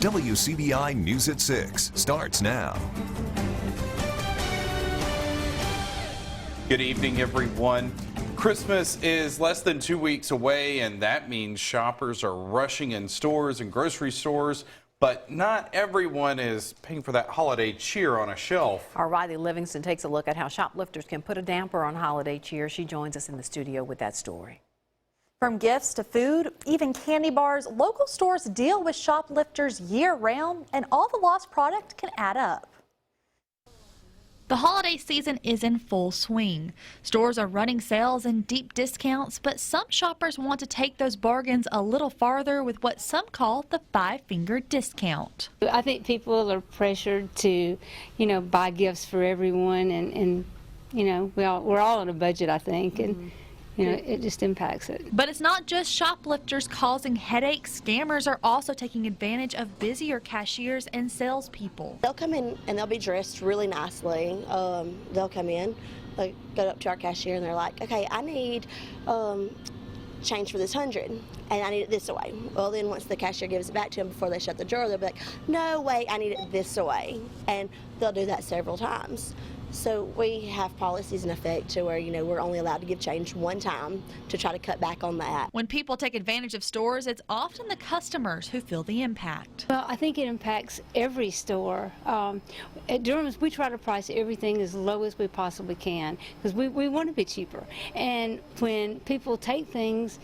WCBI News at 6 starts now. Good evening, everyone. Christmas is less than 2 weeks away, and that means shoppers are rushing in stores and grocery stores, but not everyone is paying for that holiday cheer on a shelf. Our Riley Livingston takes a look at how shoplifters can put a damper on holiday cheer. She joins us in the studio with that story. From gifts to food, even candy bars, local stores deal with shoplifters year-round, and all the lost product can add up. The holiday season is in full swing. Stores are running sales and deep discounts, but some shoppers want to take those bargains a little farther with what some call the five-finger discount. I think people are pressured to, buy gifts for everyone, and we're all on a budget, I think, and it just impacts it. But it's not just shoplifters causing headaches. Scammers are also taking advantage of busier cashiers and salespeople. They'll come in and they'll be dressed really nicely. They'll come in, they go up to our cashier and they're like, okay, I need change for this 100 and I need it this way. Well, then once the cashier gives it back to them before they shut the drawer, they'll be like, no, wait, I need it this way. And they'll do that several times. So we have policies in effect to where, we're only allowed to give change one time to try to cut back on that. When people take advantage of stores, it's often the customers who feel the impact. Well, I think it impacts every store. At Durham's, we try to price everything as low as we possibly can because we want to be cheaper. And when people take things,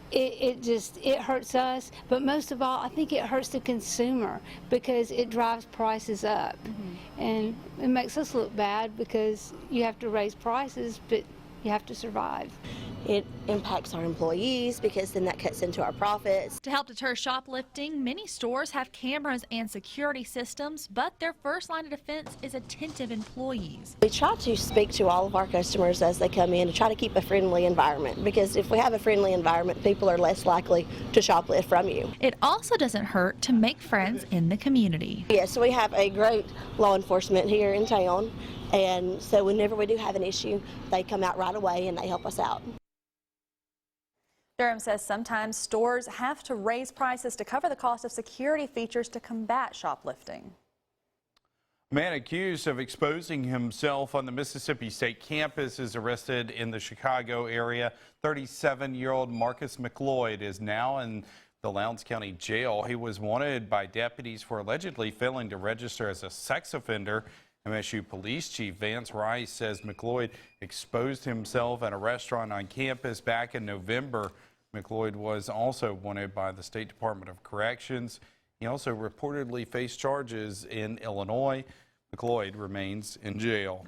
it hurts us, but most of all, I think it hurts the consumer because it drives prices up. And it makes us look bad because you have to raise prices, but you have to survive. It impacts our employees because then that cuts into our profits. To help deter shoplifting, many stores have cameras and security systems, but their first line of defense is attentive employees. We try to speak to all of our customers as they come in to try to keep a friendly environment because if we have a friendly environment, people are less likely to shoplift from you. It also doesn't hurt to make friends in the community. Yes, we have a great law enforcement here in town, and so whenever we do have an issue, they come out right away and they help us out. Durham says sometimes stores have to raise prices to cover the cost of security features to combat shoplifting. A man accused of exposing himself on the Mississippi State campus is arrested in the Chicago area. 37-year-old Marcus McLeod is now in the Lowndes County Jail. He was wanted by deputies for allegedly failing to register as a sex offender. MSU Police Chief Vance Rice says McLeod exposed himself at a restaurant on campus back in November. McLeod was also wanted by the State Department of Corrections. He also reportedly faced charges in Illinois. McLeod remains in jail.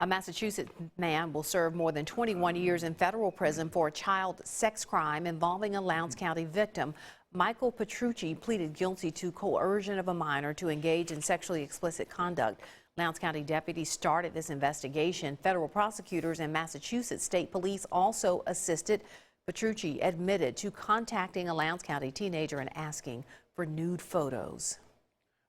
A Massachusetts man will serve more than 21 years in federal prison for a child sex crime involving a Lowndes County victim. Michael Petrucci pleaded guilty to coercion of a minor to engage in sexually explicit conduct. Lowndes County deputies started this investigation. Federal prosecutors and Massachusetts State Police also assisted. Petrucci admitted to contacting a Lowndes County teenager and asking for nude photos.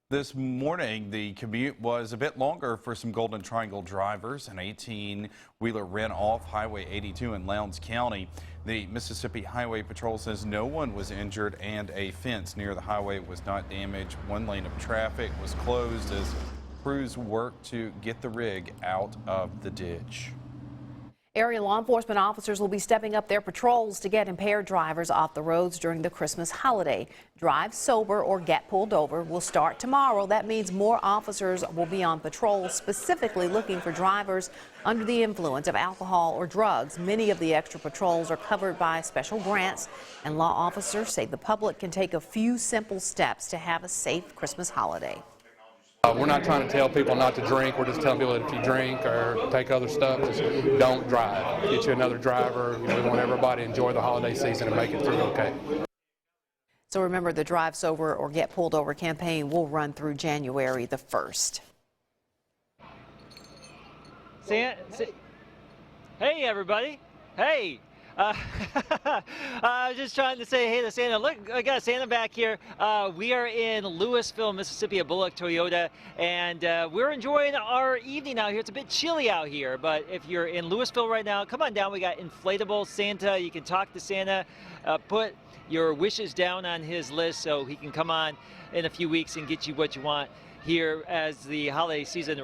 This morning, the commute was a bit longer for some Golden Triangle drivers. An 18-wheeler ran off Highway 82 in Lowndes County. The Mississippi Highway Patrol says no one was injured and a fence near the highway was not damaged. One lane of traffic was closed as crews worked to get the rig out of the ditch. Area law enforcement officers will be stepping up their patrols to get impaired drivers off the roads during the Christmas holiday. Drive sober or get pulled over will start tomorrow. That means more officers will be on patrol, specifically looking for drivers under the influence of alcohol or drugs. Many of the extra patrols are covered by special grants, and law officers say the public can take a few simple steps to have a safe Christmas holiday. We're not trying to tell people not to drink. We're just telling people that if you drink or take other stuff, just don't drive. Get you another driver. We want everybody to enjoy the holiday season and make it through okay. So remember, the Drive Sober or Get Pulled Over campaign will run through January the 1st. Hey everybody. Hey, I was just trying to say hey to Santa. Look, I got Santa back here. We are in Louisville, Mississippi at Bullock Toyota, and we're enjoying our evening out here. It's a bit chilly out here, but if you're in Louisville right now, come on down. We got inflatable Santa. You can talk to Santa, put your wishes down on his list so he can come on in a few weeks and get you what you want here as the holiday season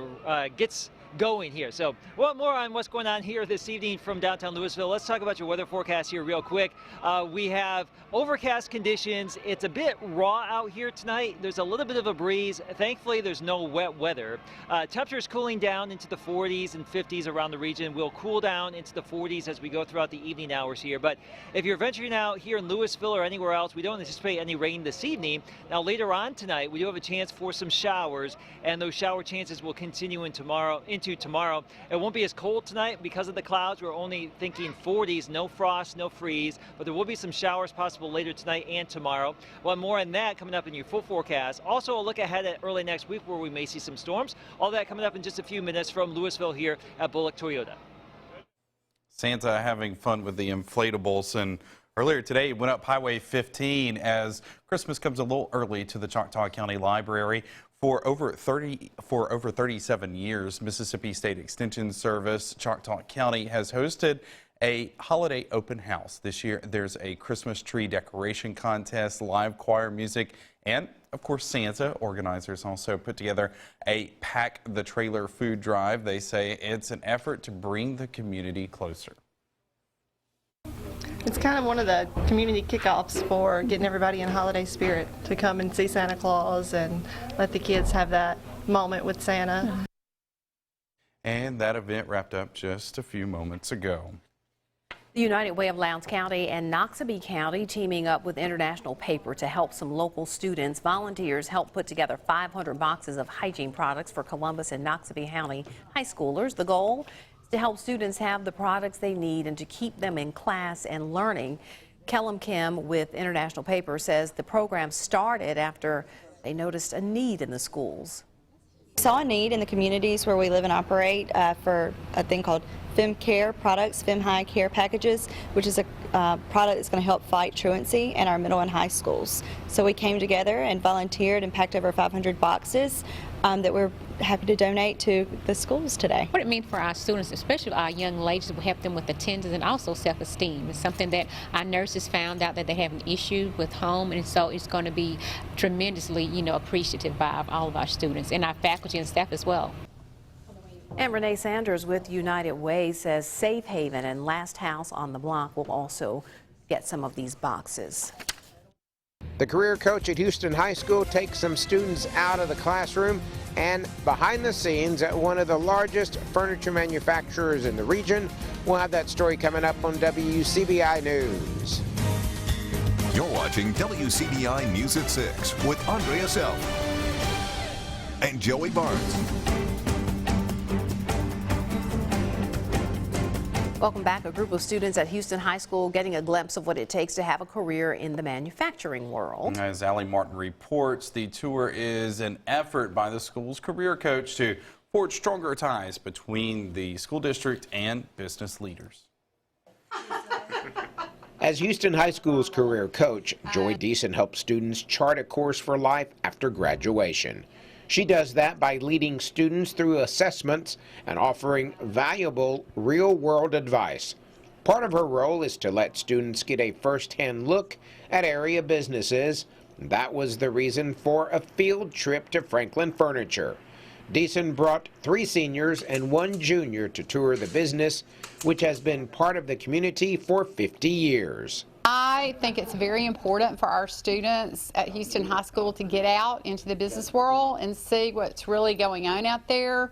gets going here. So one more on what's going on here this evening from downtown Louisville. Let's talk about your weather forecast here real quick. We have overcast conditions. It's a bit raw out here tonight. There's a little bit of a breeze. Thankfully, there's no wet weather. Temperatures cooling down into the 40s and 50s around the region. We'll cool down into the 40s as we go throughout the evening hours here. But if you're venturing out here in Louisville or anywhere else, we don't anticipate any rain this evening. Now later on tonight, we do have a chance for some showers, and those shower chances will continue into tomorrow. It won't be as cold tonight because of the clouds. We're only thinking 40s, no frost, no freeze, but there will be some showers possible later tonight and tomorrow. Well, more on that coming up in your full forecast. Also, a look ahead at early next week where we may see some storms. All that coming up in just a few minutes from Louisville here at Bullock Toyota. Santa having fun with the inflatables, and earlier today he went up Highway 15 as Christmas comes a little early to the Choctaw County Library. For over 37 years, Mississippi State Extension Service Choctaw County has hosted a holiday open house. This year, there's a Christmas tree decoration contest, live choir music, and of course, Santa. Organizers also put together a Pack the Trailer food drive. They say it's an effort to bring the community closer. It's kind of one of the community kickoffs for getting everybody in holiday spirit to come and see Santa Claus and let the kids have that moment with Santa. And that event wrapped up just a few moments ago. The United Way of Lowndes County and Wcbi County teaming up with International Paper to help some local students. Volunteers helped put together 500 boxes of hygiene products for Columbus and Wcbi County high schoolers. The goal to help students have the products they need and to keep them in class and learning. Kellum Kim with International Paper says the program started after they noticed a need in the schools. We saw a need in the communities where we live and operate for a thing called Fem Care products, Fem High Care packages, which is a product that's going to help fight truancy in our middle and high schools. So we came together and volunteered and packed over 500 boxes that we're happy to donate to the schools today. What it means for our students, especially our young ladies, will help them with attendance and also self-esteem. It's something that our nurses found out that they have an issue with home, and so it's going to be tremendously, appreciative by all of our students and our faculty and staff as well. And Renee Sanders with United Way says Safe Haven and Last House on the Block will also get some of these boxes. The career coach at Houston High School takes some students out of the classroom and behind the scenes at one of the largest furniture manufacturers in the region. We'll have that story coming up on WCBI News. You're watching WCBI News at 6 with Andrea Self and Joey Barnes. Welcome back. A group of students at Houston High School getting a glimpse of what it takes to have a career in the manufacturing world. As Allie Martin reports, the tour is an effort by the school's career coach to forge stronger ties between the school district and business leaders. As Houston High School's career coach, Joy Deason helps students chart a course for life after graduation. She does that by leading students through assessments and offering valuable real-world advice. Part of her role is to let students get a first-hand look at area businesses. That was the reason for a field trip to Franklin Furniture. Deason brought 3 seniors and 1 junior to tour the business, which has been part of the community for 50 years. I think it's very important for our students at Houston High School to get out into the business world and see what's really going on out there.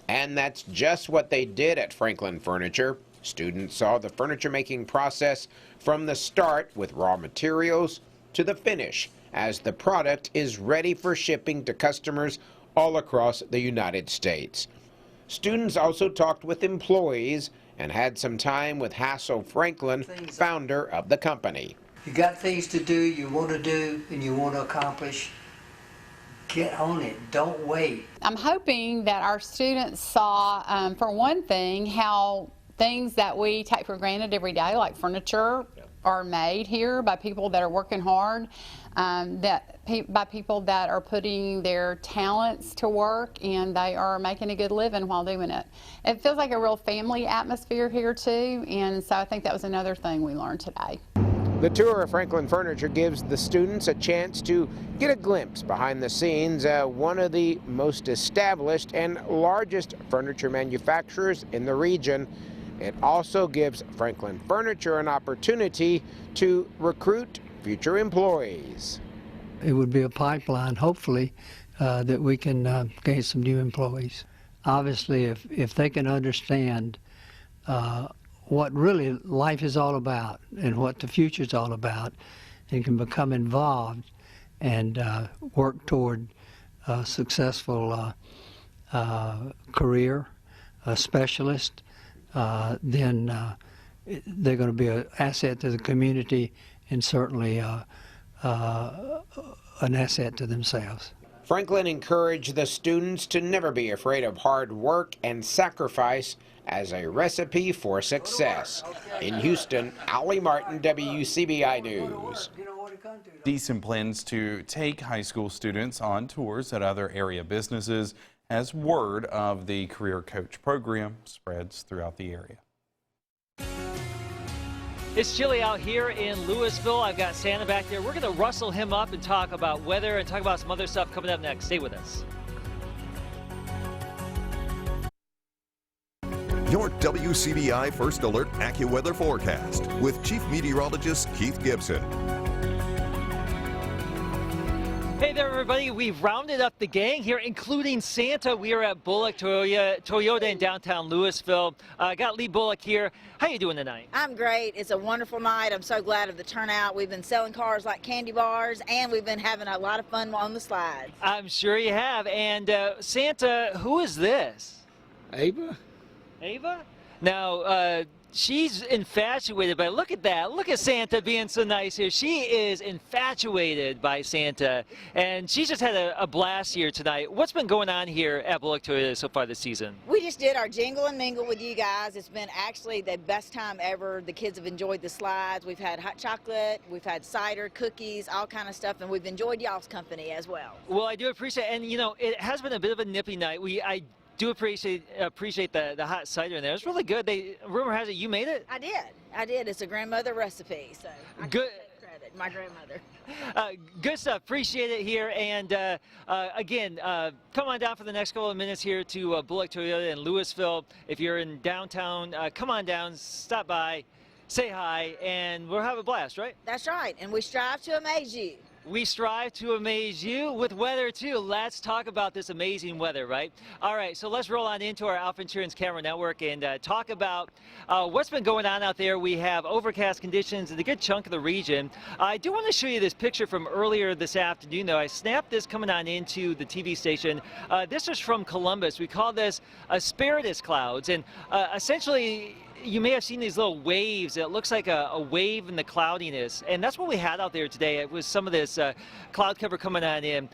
And that's just what they did at Franklin Furniture. Students saw the furniture making process from the start with raw materials to the finish as the product is ready for shipping to customers all across the United States. Students also talked with employees and had some time with Hassel Franklin, founder of the company. You got things to do, you want to do, and you want to accomplish. Get on it. Don't wait. I'm hoping that our students saw, for one thing, how things that we take for granted every day, like furniture, are made here by people that are working hard, by people that are putting their talents to work, and they are making a good living while doing it. It feels like a real family atmosphere here too, and so I think that was another thing we learned today. The tour of Franklin Furniture gives the students a chance to get a glimpse behind the scenes at one of the most established and largest furniture manufacturers in the region. It also gives Franklin Furniture an opportunity to recruit future employees. It would be a pipeline, hopefully, that we can gain some new employees. Obviously, if they can understand what really life is all about and what the future is all about, and can become involved and work toward a successful career, a specialist, then they're going to be an asset to the community and certainly an asset to themselves. Franklin encouraged the students to never be afraid of hard work and sacrifice as a recipe for success. In Houston, Ollie Martin, WCBI News. Deason plans to take high school students on tours at other area businesses as word of the Career Coach program spreads throughout the area. It's chilly out here in Louisville. I've got Santa back there. We're going to rustle him up and talk about weather and talk about some other stuff coming up next. Stay with us. Your WCBI First Alert AccuWeather forecast with Chief Meteorologist Keith Gibson. Hey there, everybody. We've rounded up the gang here, including Santa. We are at Bullock Toyota in downtown Louisville. Got Lee Bullock here. How you doing tonight? I'm great. It's a wonderful night. I'm so glad of the turnout. We've been selling cars like candy bars, and we've been having a lot of fun on the slides. I'm sure you have. And Santa, who is this? Ava. Ava? Now, she's infatuated by, look at that. Look at Santa being so nice here. She is infatuated by Santa, and she's just had a blast here tonight. What's been going on here at Bullock Toyota so far this season? We just did our jingle and mingle with you guys. It's been actually the best time ever. The kids have enjoyed the slides. We've had hot chocolate, we've had cider, cookies, all kind of stuff, and we've enjoyed y'all's company as well. Well, I do appreciate it, and you know, it has been a bit of a nippy night. I do appreciate the hot cider in there. It's really good. Rumor has it you made it? I did. It's a grandmother recipe, so I good. Take credit. My grandmother. Good stuff. Appreciate it here. And again, come on down for the next couple of minutes here to Bullock Toyota in Louisville. If you're in downtown, come on down, stop by, say hi, and we'll have a blast, right? That's right. And we strive to amaze you. We strive to amaze you with weather, too. Let's talk about this amazing weather, right? All right, so let's roll on into our Alpha Insurance Camera Network and talk about what's been going on out there. We have overcast conditions in a good chunk of the region. I do want to show you this picture from earlier this afternoon, though. I snapped this coming on into the TV station. This is from Columbus. We call this asparagus clouds, and essentially, you may have seen these little waves. It looks like a wave in the cloudiness, and that's what we had out there today. It was some of this cloud cover coming on in.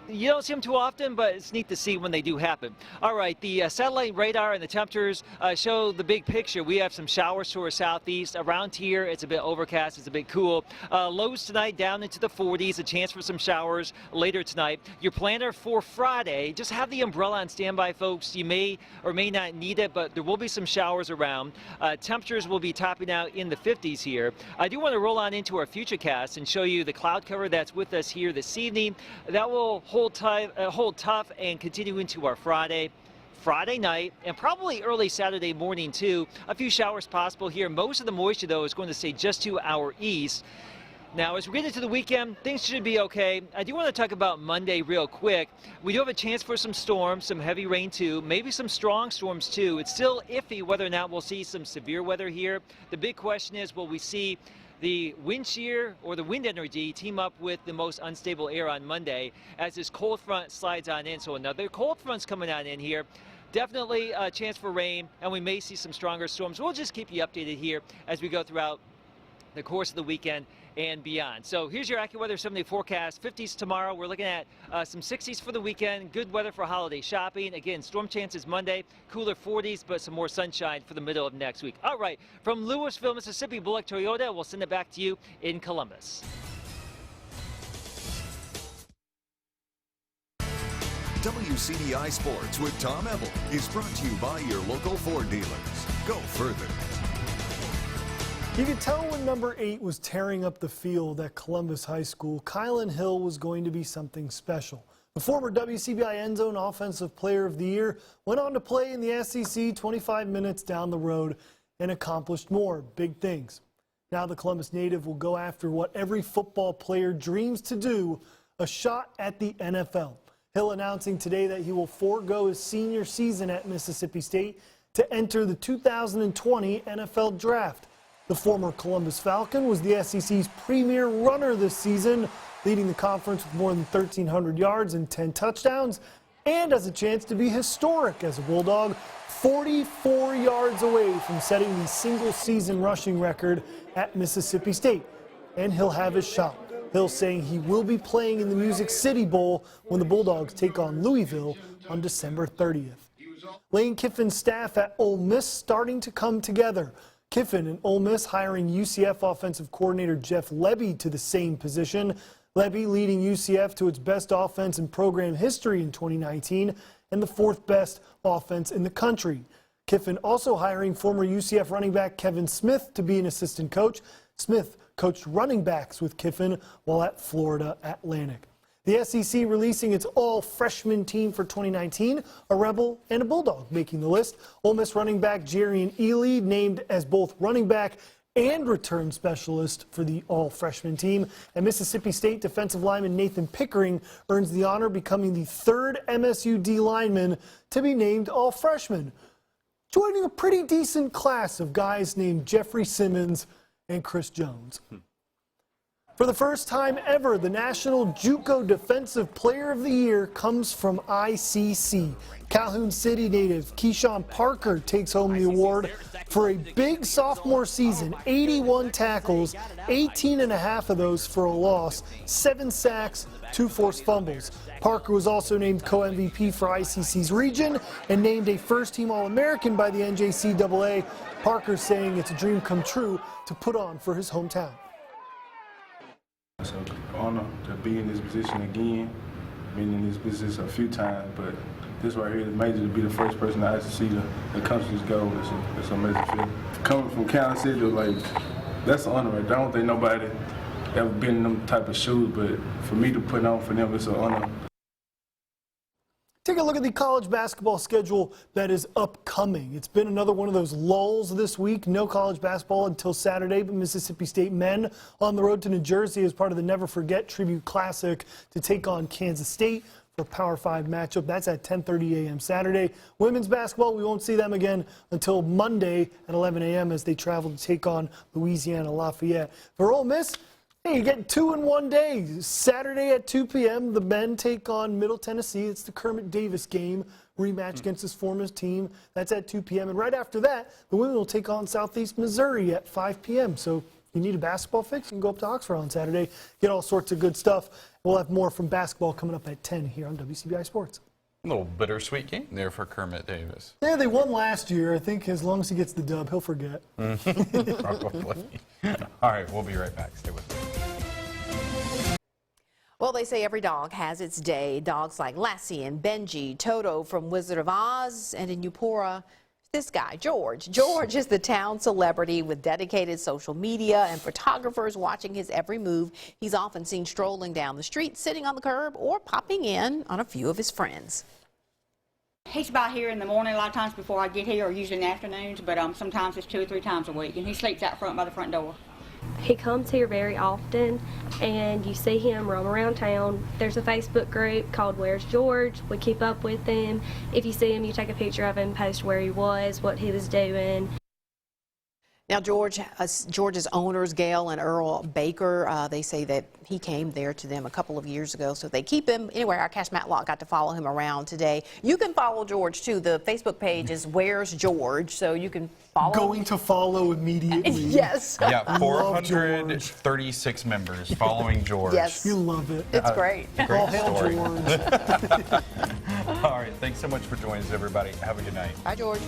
You don't see them too often, but it's neat to see when they do happen. All right, the satellite radar and the temperatures show the big picture. We have some showers to our southeast. Around here, it's a bit overcast. It's a bit cool. Lows tonight down into the 40s. A chance for some showers later tonight. Your planner for Friday, just have the umbrella on standby, folks. You may or may not need it, but there will be some showers around. Temperatures will be topping out in the 50s here. I do want to roll on into our futurecast and show you the cloud cover that's with us here this evening. That will hold tough and continue into our Friday night, and probably early Saturday morning too. A few showers possible here. Most of the moisture, though, is going to stay just to our east. Now, as we get into the weekend, things should be okay. I do want to talk about Monday real quick. We do have a chance for some storms, some heavy rain too, maybe some strong storms too. It's still iffy whether or not we'll see some severe weather here. The big question is, will we see the wind shear or the wind energy team up with the most unstable air on Monday as this cold front slides on in? So another cold front's coming on in here. Definitely a chance for rain, and we may see some stronger storms. We'll just keep you updated here as we go throughout the course of the weekend and beyond. So here's your AccuWeather 7-day forecast. 50s tomorrow. We're looking at some 60s for the weekend. Good weather for holiday shopping. Again, storm chances Monday. Cooler 40s, but some more sunshine for the middle of next week. All right, from Louisville, Mississippi, Bullock Toyota, we'll send it back to you in Columbus. WCBI Sports with Tom Ebel is brought to you by your local Ford dealers. Go further. You could tell when number 8 was tearing up the field at Columbus High School, Kylan Hill was going to be something special. The former WCBI End Zone Offensive Player of the Year went on to play in the SEC 25 minutes down the road and accomplished more big things. Now the Columbus native will go after what every football player dreams to do, a shot at the NFL. Hill announcing today that he will forego his senior season at Mississippi State to enter the 2020 NFL Draft. The former Columbus Falcon was the SEC's premier runner this season, leading the conference with more than 1,300 yards and 10 touchdowns, and has a chance to be historic as a Bulldog, 44 yards away from setting the single-season rushing record at Mississippi State. And he'll have his shot. Hill saying he will be playing in the Music City Bowl when the Bulldogs take on Louisville on December 30th. Lane Kiffin's staff at Ole Miss starting to come together. Kiffin and Ole Miss hiring UCF offensive coordinator Jeff Lebby to the same position. Lebby leading UCF to its best offense in program history in 2019 and the 4th best offense in the country. Kiffin also hiring former UCF running back Kevin Smith to be an assistant coach. Smith coached running backs with Kiffin while at Florida Atlantic. The SEC releasing its all-freshman team for 2019, a Rebel and a Bulldog making the list. Ole Miss running back Jarian Ely named as both running back and return specialist for the all-freshman team. And Mississippi State defensive lineman Nathan Pickering earns the honor, becoming the 3rd MSU D lineman to be named all-freshman, joining a pretty decent class of guys named Jeffrey Simmons and Chris Jones. For the first time ever, the National JUCO Defensive Player of the Year comes from ICC. Calhoun City native Keyshawn Parker takes home the award for a big sophomore season, 81 tackles, 18 and a half of those for a loss, 7 sacks, 2 forced fumbles. Parker was also named co-MVP for ICC's region and named a first-team All-American by the NJCAA. Parker saying it's a dream come true to put on for his hometown. It's an honor to be in this position again. Been in this position a few times, but this right here is major to be the first person to actually see the country's goal. It's a major feeling. Coming from Kansas City, like, that's an honor right there. I don't think nobody ever been in them type of shoes, but for me to put on for them, it's an honor. Take a look at the college basketball schedule that is upcoming. It's been another one of those lulls this week. No college basketball until Saturday, but Mississippi State men on the road to New Jersey as part of the Never Forget Tribute Classic to take on Kansas State for a Power 5 matchup. That's at 10:30 a.m. Saturday. Women's basketball, we won't see them again until Monday at 11 a.m. as they travel to take on Louisiana Lafayette. For Ole Miss, hey, you get 2 in 1 day. Saturday at 2 p.m., the men take on Middle Tennessee. It's the Kermit Davis game, rematch against his former team. That's at 2 p.m. And right after that, the women will take on Southeast Missouri at 5 p.m. So if you need a basketball fix, you can go up to Oxford on Saturday, get all sorts of good stuff. We'll have more from basketball coming up at 10 here on WCBI Sports. A little bittersweet game there for Kermit Davis. Yeah, they won last year. I think as long as he gets the dub, he'll forget. Probably. All right, we'll be right back. Stay with us. Well, they say every dog has its day. Dogs like Lassie and Benji, Toto from Wizard of Oz, and in Eupora, this guy, George. George is the town celebrity with dedicated social media and photographers watching his every move. He's often seen strolling down the street, sitting on the curb, or popping in on a few of his friends. He's about here in the morning a lot of times before I get here, or usually in the afternoons, but sometimes it's 2 or 3 times a week, and he sleeps out front by the front door. He comes here very often, and you see him roam around town. There's a Facebook group called Where's George? We keep up with him. If you see him, you take a picture of him, post where he was, what he was doing. Now, George's owners, Gail and Earl Baker, they say that he came there to them a couple of years ago, so they keep him. Anyway, our Cash Matlock got to follow him around today. You can follow George, too. The Facebook page is Where's George, so you can follow Going him. to follow immediately. Yes. Yeah, 436 members following George. Yes. You love it. It's great. Great hail story. George. All right, thanks so much for joining us, everybody. Have a good night. Bye, George.